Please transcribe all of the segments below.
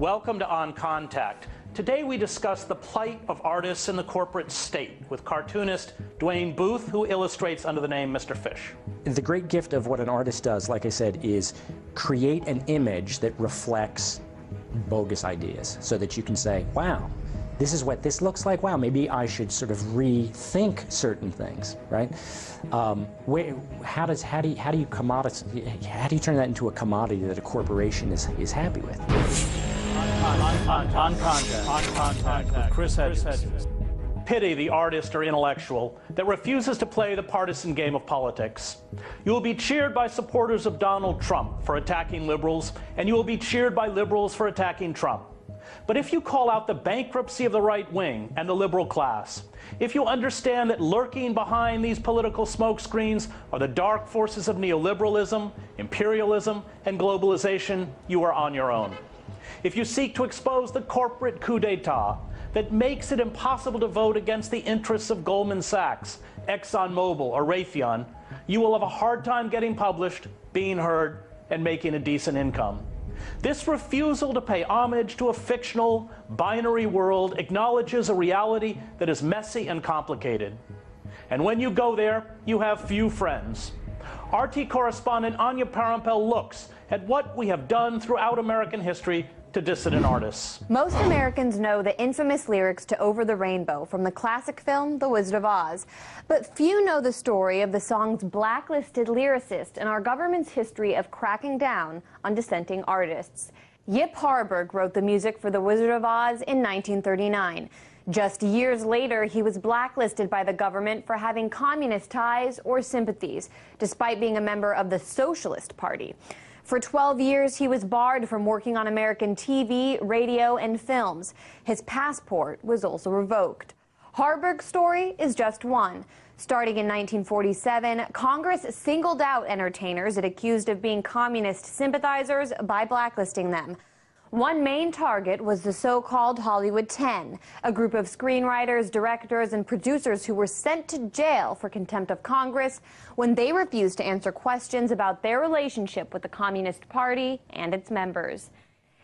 Welcome to On Contact. Today we discuss the plight of artists in the corporate state with cartoonist Dwayne Booth, who illustrates under the name Mr. Fish. The great gift of what an artist does, like I said, is create an image that reflects bogus ideas so that you can say, wow, this is what this looks like. Wow, maybe I should sort of rethink certain things, right? How do you turn that into a commodity that a corporation is happy with? On Contact with Chris Hedges. Pity the artist or intellectual that refuses to play the partisan game of politics. You will be cheered by supporters of Donald Trump for attacking liberals, and you will be cheered by liberals for attacking Trump. But if you call out the bankruptcy of the right wing and the liberal class, if you understand that lurking behind these political smokescreens are the dark forces of neoliberalism, imperialism, and globalization, you are on your own. If you seek to expose the corporate coup d'etat that makes it impossible to vote against the interests of Goldman Sachs, ExxonMobil, or Raytheon, you will have a hard time getting published, being heard, and making a decent income. This refusal to pay homage to a fictional, binary world acknowledges a reality that is messy and complicated. And when you go there, you have few friends. RT correspondent Anya Parampil looks at what we have done throughout American history to dissident artists. Most Americans know the infamous lyrics to Over the Rainbow from the classic film The Wizard of Oz. But few know the story of the song's blacklisted lyricist and our government's history of cracking down on dissenting artists. Yip Harburg wrote the music for The Wizard of Oz in 1939. Just years later, he was blacklisted by the government for having communist ties or sympathies, despite being a member of the Socialist Party. For 12 years, he was barred from working on American TV, radio, and films. His passport was also revoked. Harburg's story is just one. Starting in 1947, Congress singled out entertainers it accused of being communist sympathizers by blacklisting them. One main target was the so-called Hollywood 10, a group of screenwriters, directors, and producers who were sent to jail for contempt of Congress when they refused to answer questions about their relationship with the Communist Party and its members.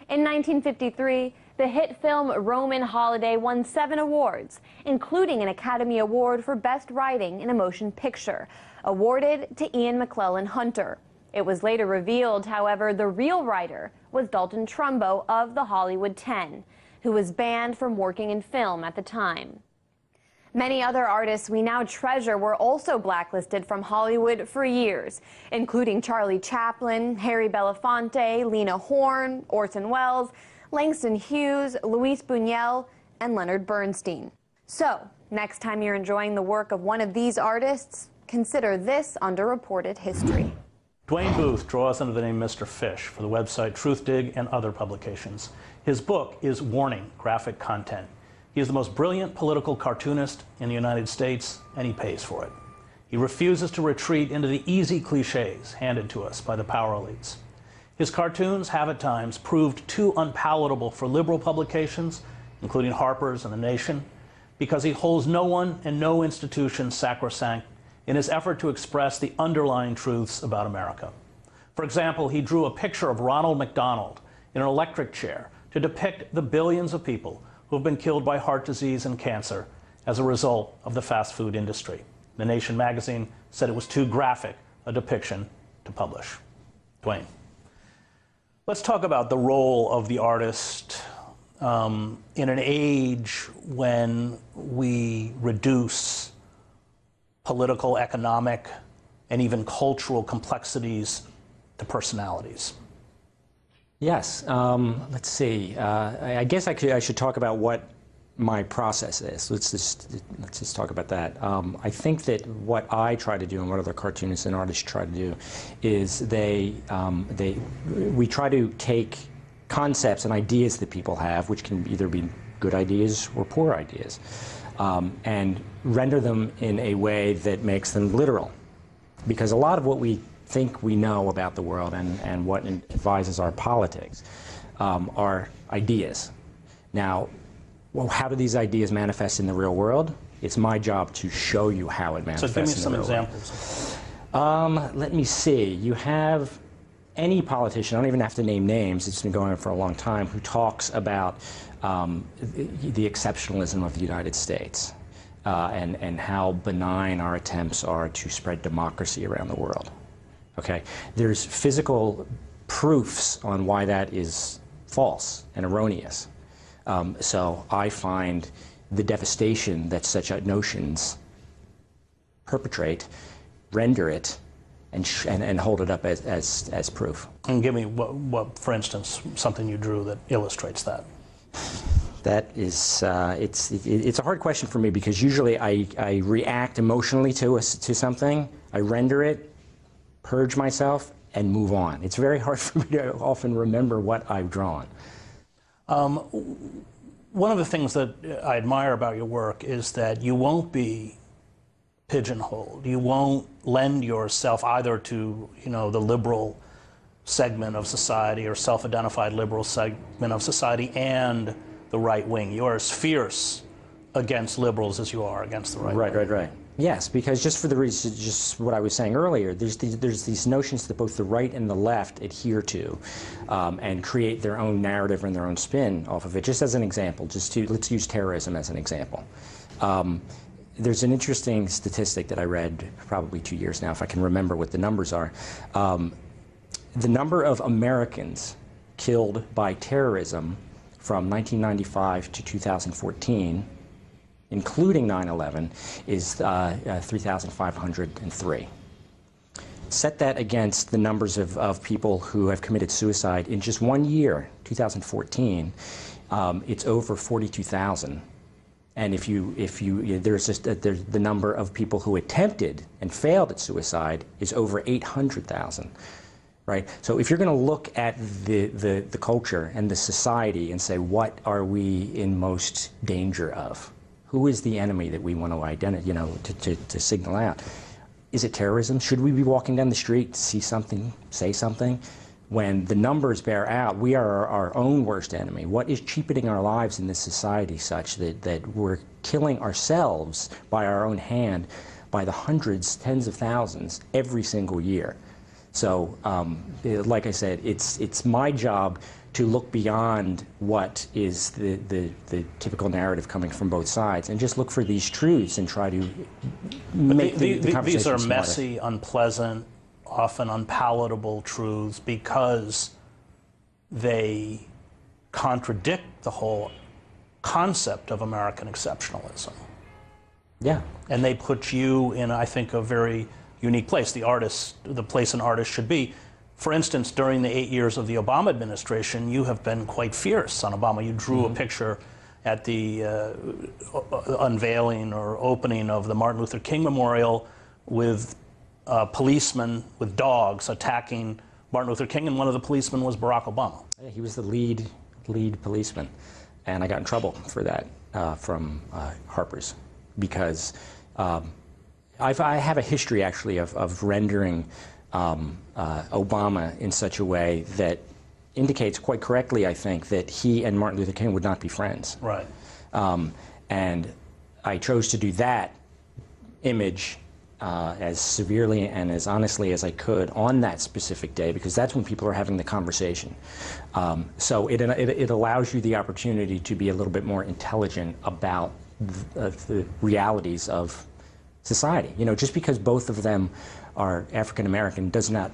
In 1953, the hit film Roman Holiday won 7 awards, including an Academy Award for Best Writing in a Motion Picture, awarded to Ian McClellan Hunter. It was later revealed, however, the real writer was Dalton Trumbo of the Hollywood 10, who was banned from working in film at the time. Many other artists we now treasure were also blacklisted from Hollywood for years, including Charlie Chaplin, Harry Belafonte, Lena Horne, Orson Welles, Langston Hughes, Luis Buñuel, and Leonard Bernstein. So, next time you're enjoying the work of one of these artists, consider this underreported history. Dwayne Booth draws under the name Mr. Fish for the website Truthdig and other publications. His book is Warning: Graphic Content. He is the most brilliant political cartoonist in the United States, and he pays for it. He refuses to retreat into the easy cliches handed to us by the power elites. His cartoons have at times proved too unpalatable for liberal publications, including Harper's and The Nation, because he holds no one and no institution sacrosanct in his effort to express the underlying truths about America. For example, he drew a picture of Ronald McDonald in an electric chair to depict the billions of people who have been killed by heart disease and cancer as a result of the fast food industry. The Nation magazine said it was too graphic a depiction to publish. Dwayne, let's talk about the role of the artist in an age when we reduce political, economic, and even cultural complexities to personalities. Yes. Let's see. I guess I should talk about what my process is. Let's just talk about that. I think that what I try to do and what other cartoonists and artists try to do is we try to take concepts and ideas that people have, which can either be good ideas or poor ideas, and render them in a way that makes them literal. Because a lot of what we think we know about the world and what advises our politics are ideas. Now, well, how do these ideas manifest in the real world? It's my job to show you how it manifests in the real world. So give me some examples. Let me see. You have any politician, I don't even have to name names, it's been going on for a long time, who talks about the exceptionalism of the United States and how benign our attempts are to spread democracy around the world. Okay? There's physical proofs on why that is false and erroneous. So I find the devastation that such notions perpetrate, render it, and hold it up as proof. And give me, what, for instance, something you drew that illustrates that. That is, it's a hard question for me because usually I react emotionally to something, I render it, purge myself, and move on. It's very hard for me to often remember what I've drawn. One of the things that I admire about your work is that you won't be pigeonholed. You won't lend yourself either to, the liberal segment of society or self-identified liberal segment of society and the right wing. You're as fierce against liberals as you are against the right wing. Right. Yes, because just for the reason, just what I was saying earlier, there's these notions that both the right and the left adhere to and create their own narrative and their own spin off of it. Just as an example, let's use terrorism as an example. There's an interesting statistic that I read probably 2 years now, if I can remember what the numbers are. The number of Americans killed by terrorism from 1995 to 2014, including 9/11, is 3,503. Set that against the numbers of people who have committed suicide in just 1 year, 2014, it's over 42,000. And there's the number of people who attempted and failed at suicide is over 800,000, right? So if you're going to look at the culture and the society and say, what are we in most danger of? Who is the enemy that we want to identify, to signal out? Is it terrorism? Should we be walking down the street, see something, say something? When the numbers bear out, we are our own worst enemy. What is cheapening our lives in this society such that we're killing ourselves by our own hand by the hundreds, tens of thousands every single year? So, like I said, it's my job to look beyond what is the typical narrative coming from both sides and just look for these truths and try to make the conversation These are smarter. messy, unpleasant, often unpalatable truths because they contradict the whole concept of American exceptionalism. Yeah. And they put you in, I think, a very unique place, the place an artist should be. For instance, during the 8 years of the Obama administration, you have been quite fierce on Obama. You drew a picture at the unveiling or opening of the Martin Luther King Memorial with policemen with dogs attacking Martin Luther King, and one of the policemen was Barack Obama. Yeah, he was the lead policeman, and I got in trouble for that from Harper's because I have a history actually of rendering Obama in such a way that indicates quite correctly, I think, that he and Martin Luther King would not be friends. Right. And I chose to do that image as severely and as honestly as I could on that specific day, because that's when people are having the conversation. So it allows you the opportunity to be a little bit more intelligent about the realities of society. Just because both of them are African American does not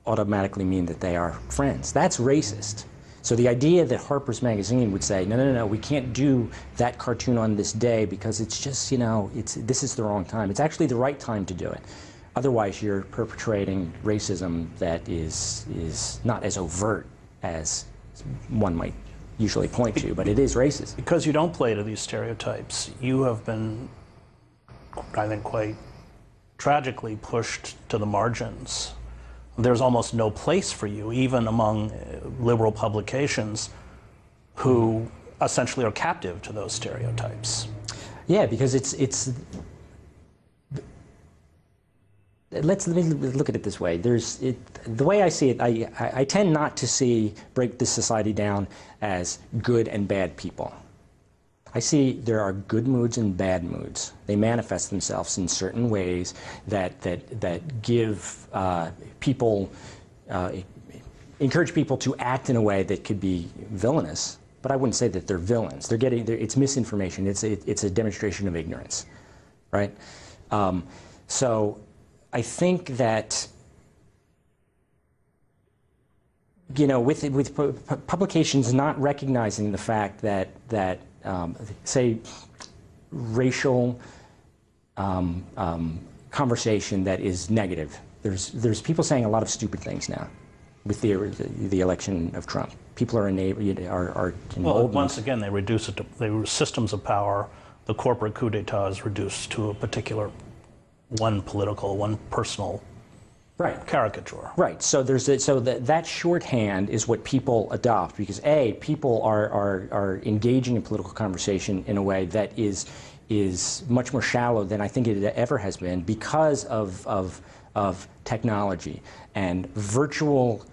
automatically mean that they are friends. That's racist. So the idea that Harper's Magazine would say, no, we can't do that cartoon on this day because it's just, this is the wrong time. It's actually the right time to do it. Otherwise, you're perpetrating racism that is not as overt as one might usually point to, but it is racist. Because you don't play to these stereotypes, you have been, I think, quite tragically pushed to the margins. There's almost no place for you, even among liberal publications who essentially are captive to those stereotypes. Yeah, because let me look at it this way. The way I see it, I tend not to break this society down as good and bad people. I see there are good moods and bad moods. They manifest themselves in certain ways that give people encourage people to act in a way that could be villainous, but I wouldn't say that they're villains. It's misinformation. It's a demonstration of ignorance, right? So I think that, you know, with publications not recognizing the fact that say, racial conversation that is negative. There's people saying a lot of stupid things now with the election of Trump. People are emboldened. Well, once again, they reduce it to systems of power. The corporate coup d'etat is reduced to a particular one personal caricature. Right. So that shorthand is what people adopt because people are engaging in political conversation in a way that is much more shallow than I think it ever has been because of technology. And virtual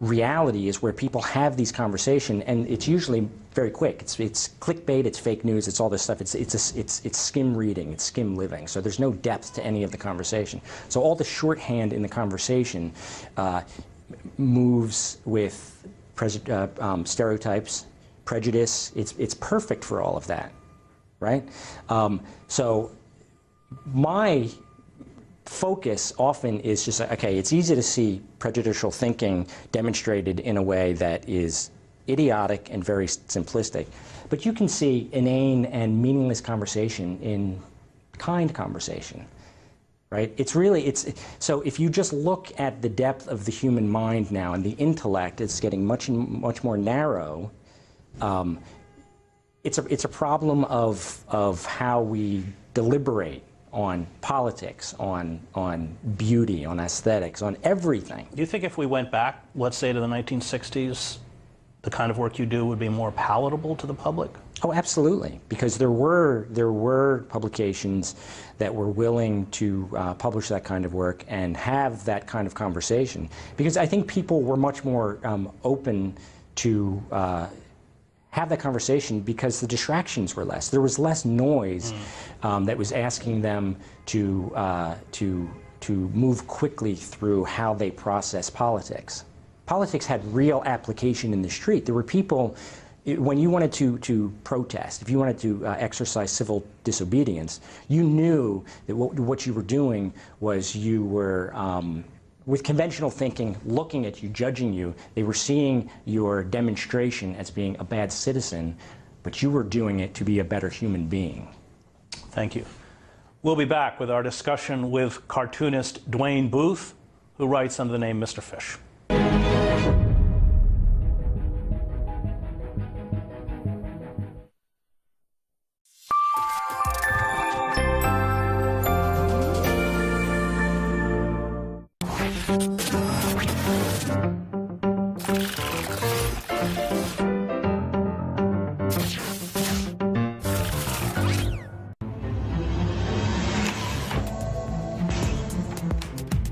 reality is where people have these conversations, and it's usually very quick. It's clickbait, it's fake news, it's all this stuff. It's skim reading, it's skim living. So there's no depth to any of the conversation. So all the shorthand in the conversation moves with stereotypes, prejudice. It's perfect for all of that, right? So my focus often is just, okay, it's easy to see prejudicial thinking demonstrated in a way that is idiotic and very simplistic, but you can see inane and meaningless conversation in kind conversation, right? So if you just look at the depth of the human mind now and the intellect is getting much more narrow, it's a problem of how we deliberate on politics, on beauty, on aesthetics, on everything. Do you think if we went back, let's say to the 1960s, the kind of work you do would be more palatable to the public? Oh, absolutely, because there were publications that were willing to publish that kind of work and have that kind of conversation. Because I think people were much more open to have that conversation because the distractions were less. There was less noise that was asking them to move quickly through how they process politics. Politics had real application in the street. There were people, when you wanted to protest, if you wanted to exercise civil disobedience, you knew that what you were doing was you were, with conventional thinking, looking at you, judging you, they were seeing your demonstration as being a bad citizen, but you were doing it to be a better human being. Thank you. We'll be back with our discussion with cartoonist Dwayne Booth, who writes under the name Mr. Fish.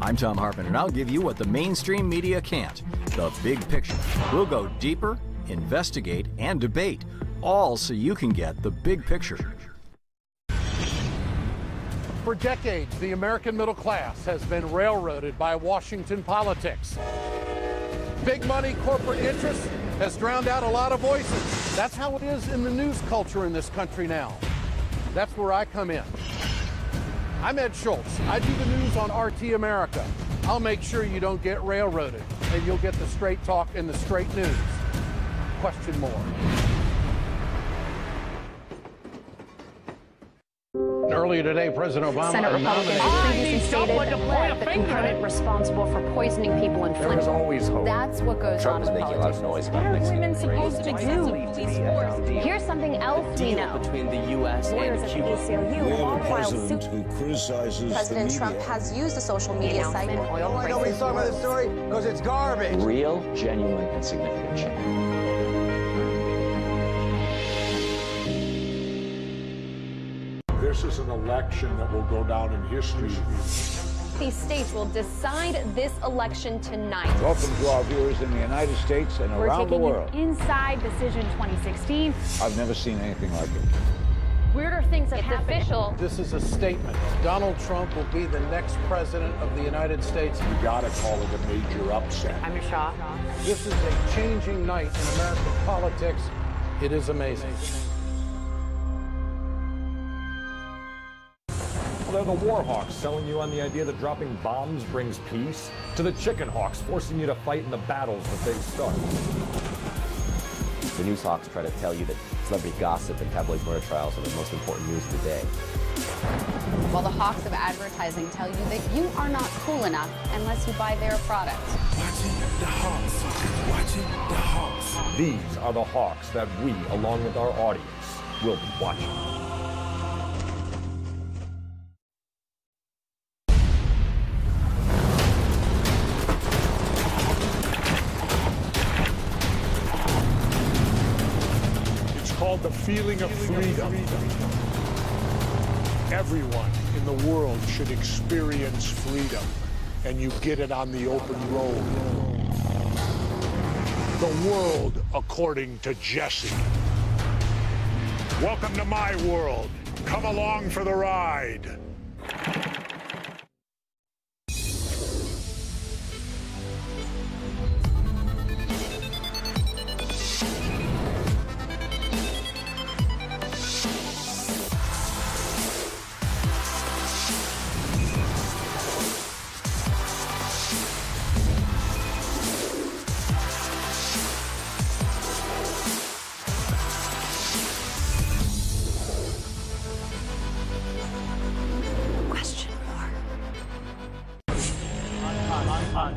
I'm Tom Harpin, and I'll give you what the mainstream media can't, the big picture. We'll go deeper, investigate, and debate, all so you can get the big picture. For decades, the American middle class has been railroaded by Washington politics. Big money corporate interest has drowned out a lot of voices. That's how it is in the news culture in this country now. That's where I come in. I'm Ed Schultz. I do the news on RT America. I'll make sure you don't get railroaded and you'll get the straight talk and the straight news. Question more. Earlier today, President Obama Senate Republicans previously stated that the component responsible for poisoning people in Flint. There's always hope. That's what goes Trump on is with making a lot of noise about What are Mexican women supposed to do? Here's something else we know. between the U.S. Lawyers and at the Cuba. ACLU all the while President who criticizes President the Trump media. has used the social media site. Oil prices. Nobody's talking about this story because it's garbage. Real, genuine, and significant change. This is an election that will go down in history. These states will decide this election tonight. Welcome to our viewers in the United States and We're around the taking world. an inside decision 2016. I've never seen anything like it. weirder things have happened. Official. This is a statement. Donald Trump will be the next president of the United States. You gotta call it a major upset. I'm shocked. This is a changing night in American politics. It is amazing. They're the war hawks selling you on the idea that dropping bombs brings peace, to the chicken hawks forcing you to fight in the battles that they start. The news hawks try to tell you that celebrity gossip and tabloid murder trials are the most important news of the day. While the hawks of advertising tell you that you are not cool enough unless you buy their products. Watching the hawks, watching the hawks. These are the hawks that we, along with our audience, will be watching. The feeling of freedom. Everyone in the world should experience freedom, and you get it on the open road. The world according to Jesse. Welcome to my world. Come along for the ride.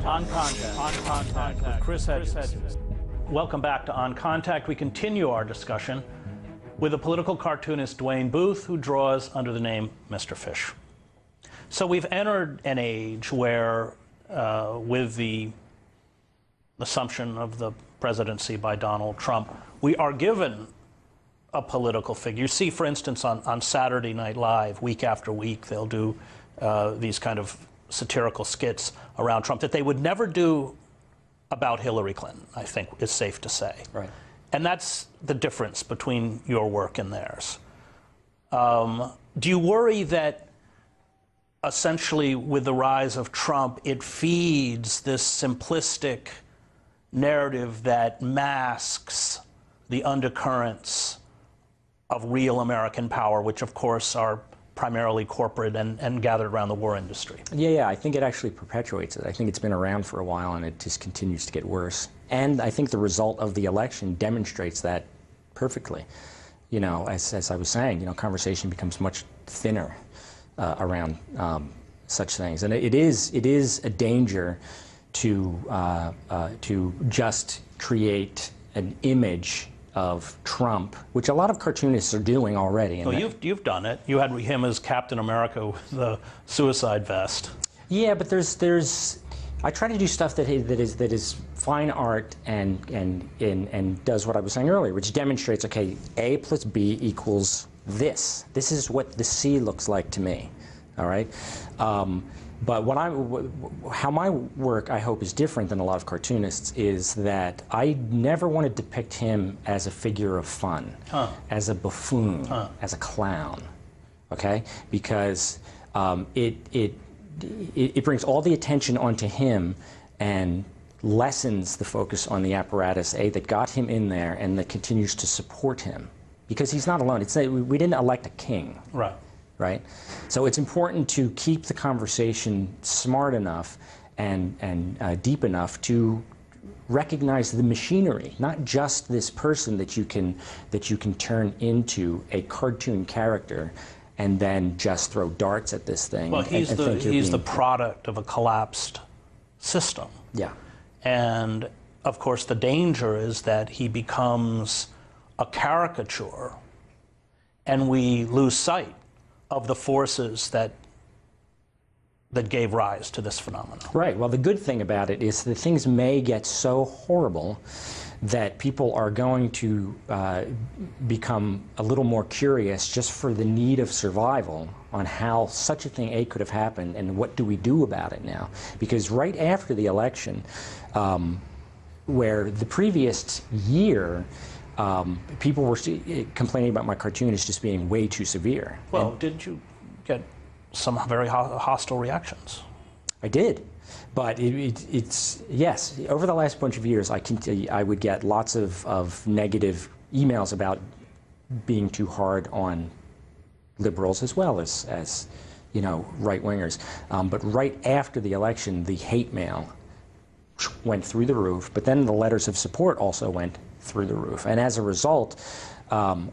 On Contact with Chris Hedges. Welcome back to On Contact. We continue our discussion with the political cartoonist Duane Booth, who draws under the name Mr. Fish. So we've entered an age where, with the assumption of the presidency by Donald Trump, we are given a political figure. You see, for instance, on Saturday Night Live, week after week, they'll do these kind of satirical skits around Trump that they would never do about Hillary Clinton, I think is safe to say. Right. And that's the difference between your work and theirs. Do you worry that essentially with the rise of Trump, it feeds this simplistic narrative that masks the undercurrents of real American power, which of course are primarily corporate and gathered around the war industry? Yeah, I think it actually perpetuates it. I think it's been around for a while and it just continues to get worse. And I think the result of the election demonstrates that perfectly. You know, as I was saying, you know, conversation becomes much thinner around such things. And it is a danger to just create an image of Trump, which a lot of cartoonists are doing already. Well, you've done it. You had him as Captain America with the suicide vest. Yeah, but there's I try to do stuff that is fine art and does what I was saying earlier, which demonstrates, okay, A plus B equals this. This is what the C looks like to me. All right. But how my work, I hope, is different than a lot of cartoonists is that I never want to depict him as a figure of fun, as a buffoon, as a clown, okay? Because it brings all the attention onto him and lessens the focus on the apparatus, that got him in there and that continues to support him. Because he's not alone. We didn't elect a king. Right. Right? So it's important to keep the conversation smart enough and deep enough to recognize the machinery, not just this person that you can turn into a cartoon character and then just throw darts at this thing. Well, he's the product of a collapsed system. Yeah. And of course the danger is that he becomes a caricature and we lose sight of the forces that gave rise to this phenomenon. Right. Well, the good thing about it is that things may get so horrible that people are going to become a little more curious just for the need of survival on how such a thing could have happened and what do we do about it now. Because right after the election, where the previous year people were complaining about my cartoon as just being way too severe. Well, didn't you get some very hostile reactions? I did. But it's yes, over the last bunch of years, I would get lots of negative emails about being too hard on liberals as well as you know, right-wingers. But right after the election, the hate mail went through the roof, but then the letters of support also went through the roof. And as a result, and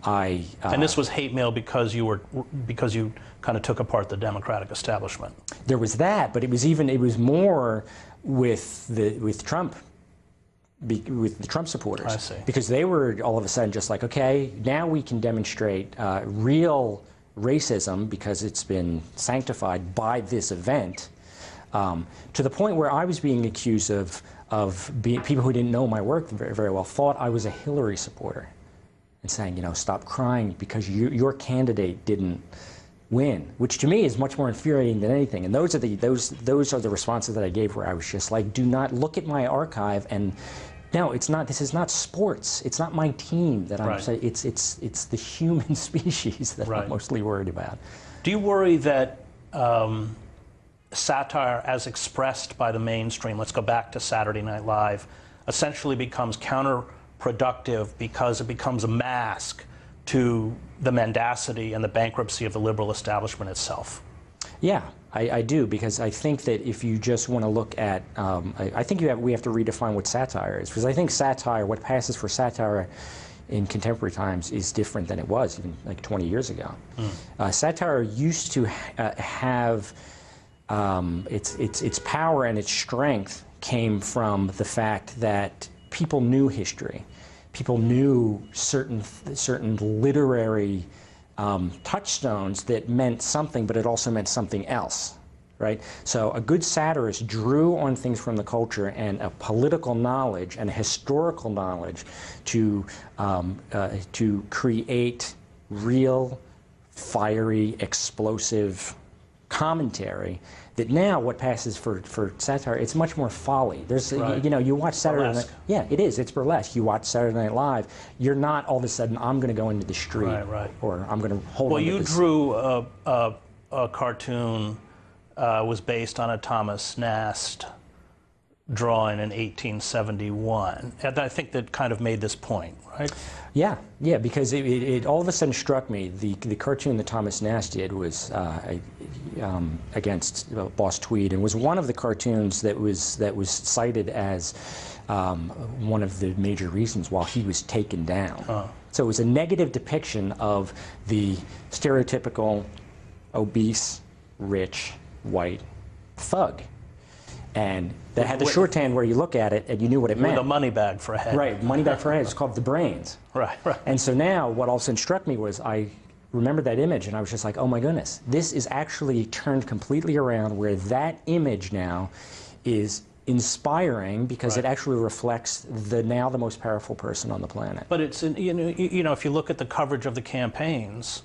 this was hate mail because you kind of took apart the Democratic establishment. There was that, but it was more with Trump, with the Trump supporters. I see. Because they were all of a sudden just like, okay, now we can demonstrate real racism because it's been sanctified by this event, to the point where I was being accused of people who didn't know my work very, very well thought I was a Hillary supporter and saying, you know, stop crying because your candidate didn't win, which to me is much more infuriating than anything. And those are the responses that I gave, where I was just like, do not look at my archive and no, it's not. This is not sports. It's not my team that I'm saying. It's the human species that I'm mostly worried about. Do you worry that satire, as expressed by the mainstream, let's go back to Saturday Night Live, essentially becomes counterproductive because it becomes a mask to the mendacity and the bankruptcy of the liberal establishment itself? Yeah, I do, because I think that if you just want to look at, I think we have to redefine what satire is, because I think satire, what passes for satire in contemporary times, is different than it was even like 20 years ago. Satire used to have its power and its strength came from the fact that people knew history, people knew certain literary touchstones that meant something, but it also meant something else, right? So a good satirist drew on things from the culture and a political knowledge and a historical knowledge to create real, fiery, explosive commentary. That now what passes for satire, it's much more folly. There's, you know, you watch Saturday Night, yeah, it is, it's burlesque. You watch Saturday Night Live, you're not all of a sudden, I'm going to go into the street, or I'm going to hold on to this. Well, you drew a cartoon, was based on a Thomas Nast drawing in 1871. And I think that kind of made this point, right? Yeah, because it all of a sudden struck me, the cartoon that Thomas Nast did was against Boss Tweed, and was one of the cartoons that was cited as one of the major reasons why he was taken down. So it was a negative depiction of the stereotypical obese, rich, white thug. And that had the shorthand where you look at it and you knew what it meant. With a money bag for a head. Right, money bag for a head. It's called The Brains. Right. And so now what all of a sudden struck me was I remembered that image and I was just like, oh my goodness, this is actually turned completely around, where that image now is inspiring because it actually reflects the most powerful person on the planet. But it's, you know, if you look at the coverage of the campaigns,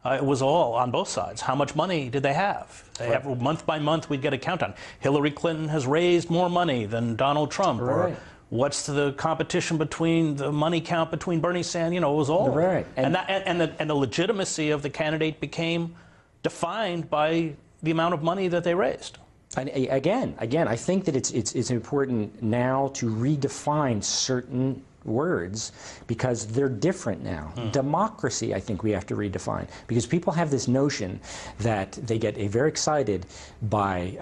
it was all on both sides. How much money did they have? They have month by month, we'd get a countdown. Hillary Clinton has raised more money than Donald Trump. Or what's the competition between the money count between Bernie Sanders? You know, it was all. And the legitimacy of the candidate became defined by the amount of money that they raised. And again, I think that it's important now to redefine certain words because they're different now. Democracy, I think we have to redefine, because people have this notion that they get very excited by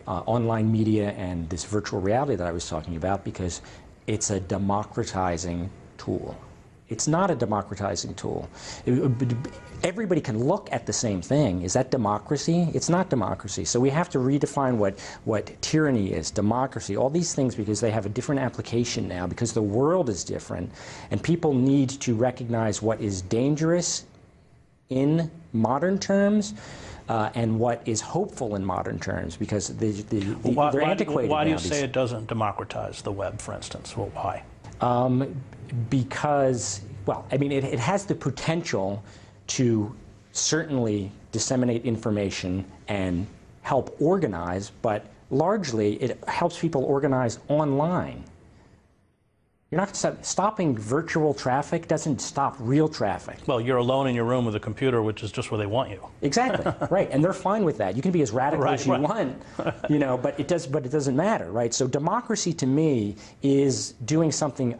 online media and this virtual reality that I was talking about because it's a democratizing tool. It's not a democratizing tool. Everybody can look at the same thing. Is that democracy? It's not democracy. So we have to redefine what tyranny is, democracy, all these things, because they have a different application now, because the world is different, and people need to recognize what is dangerous in modern terms and what is hopeful in modern terms, because they're antiquated now. Why do you say it doesn't democratize the web, for instance? Well, why? Because, well, I mean, it has the potential to certainly disseminate information and help organize, but largely it helps people organize online. You're not stopping virtual traffic doesn't stop real traffic. Well, you're alone in your room with a computer, which is just where they want you. Exactly, right, and they're fine with that. You can be as radical as you want, you know, but it doesn't matter, right? So democracy to me is doing something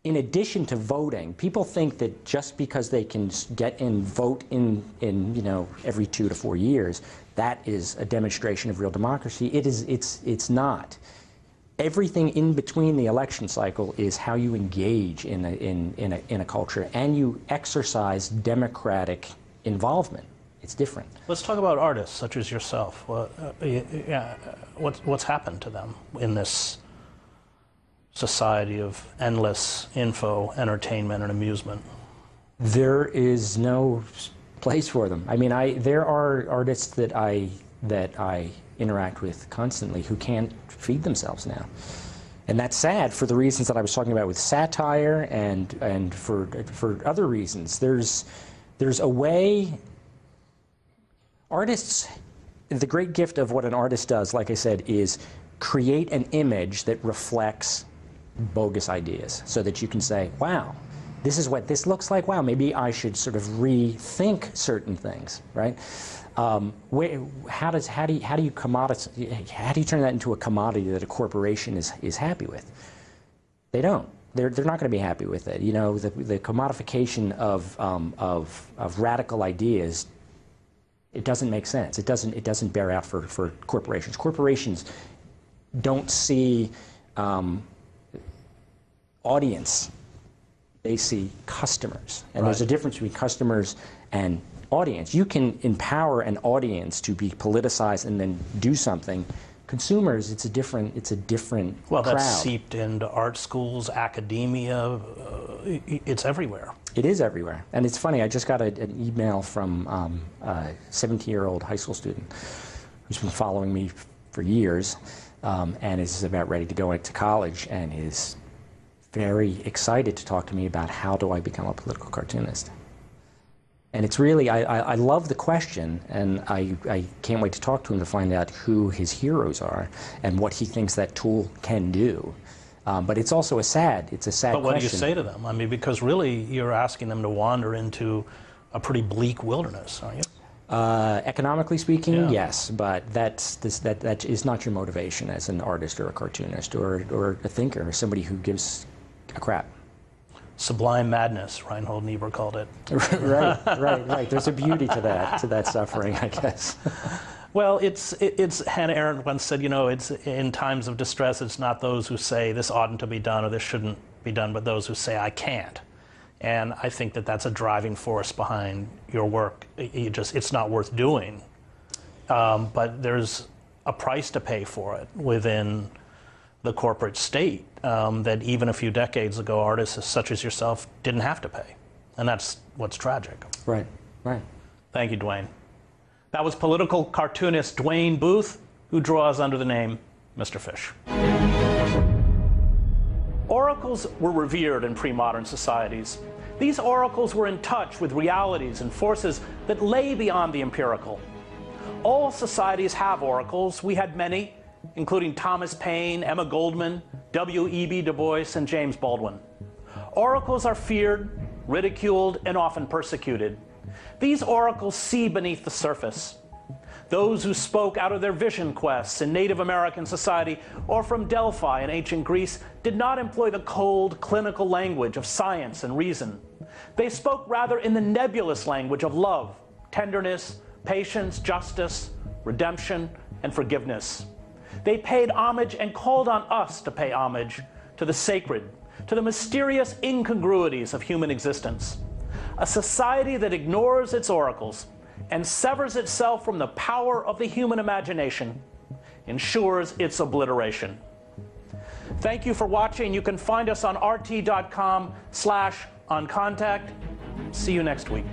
in addition to voting. People think that just because they can get in vote in you know, every 2 to 4 years, that is a demonstration of real democracy. It's not. Everything in between the election cycle is how you engage in a culture, and you exercise democratic involvement. It's different. Let's talk about artists such as yourself. What's happened to them in this society of endless info, entertainment, and amusement? There is no place for them. I mean, there are artists that I interact with constantly who can't feed themselves now. And that's sad for the reasons that I was talking about with satire and for other reasons. There's a way, artists, the great gift of what an artist does, like I said, is create an image that reflects bogus ideas so that you can say, wow, this is what this looks like. Wow, maybe I should sort of rethink certain things, right? How do you turn that into a commodity that a corporation is happy with? They don't. They're not going to be happy with it. You know, the commodification of radical ideas, it doesn't make sense. It doesn't bear out for corporations. Corporations don't see audience. They see customers, and there's a difference between customers and audience. You can empower an audience to be politicized and then do something. Consumers, it's a different well, crowd. That's seeped into art schools, academia. It's everywhere. It is everywhere, and it's funny. I just got an email from a 17-year-old high school student who's been following me for years, and is about ready to go into college, and is very excited to talk to me about how do I become a political cartoonist. And it's really, I love the question, and I can't wait to talk to him to find out who his heroes are and what he thinks that tool can do. But it's also a sad question. But what do you say to them? I mean, because really you're asking them to wander into a pretty bleak wilderness, aren't you? Economically speaking, yes, but that is not your motivation as an artist or a cartoonist or a thinker or somebody who gives a crap. Sublime madness, Reinhold Niebuhr called it. right. There's a beauty to that suffering, I guess. Well, it's Hannah Arendt once said, you know, it's in times of distress, it's not those who say this oughtn't to be done or this shouldn't be done, but those who say I can't. And I think that that's a driving force behind your work. It's not worth doing, but there's a price to pay for it within the corporate state that even a few decades ago artists such as yourself didn't have to pay. And that's what's tragic. Right. Thank you, Dwayne. That was political cartoonist Dwayne Booth, who draws under the name Mr. Fish. Oracles were revered in pre-modern societies. These oracles were in touch with realities and forces that lay beyond the empirical. All societies have oracles. We had many, including Thomas Paine, Emma Goldman, W.E.B. Du Bois, and James Baldwin. Oracles are feared, ridiculed, and often persecuted. These oracles see beneath the surface. Those who spoke out of their vision quests in Native American society or from Delphi in ancient Greece did not employ the cold, clinical language of science and reason. They spoke rather in the nebulous language of love, tenderness, patience, justice, redemption, and forgiveness. They paid homage and called on us to pay homage to the sacred, to the mysterious incongruities of human existence. A society that ignores its oracles and severs itself from the power of the human imagination ensures its obliteration. Thank you for watching. You can find us on rt.com/oncontact. See you next week.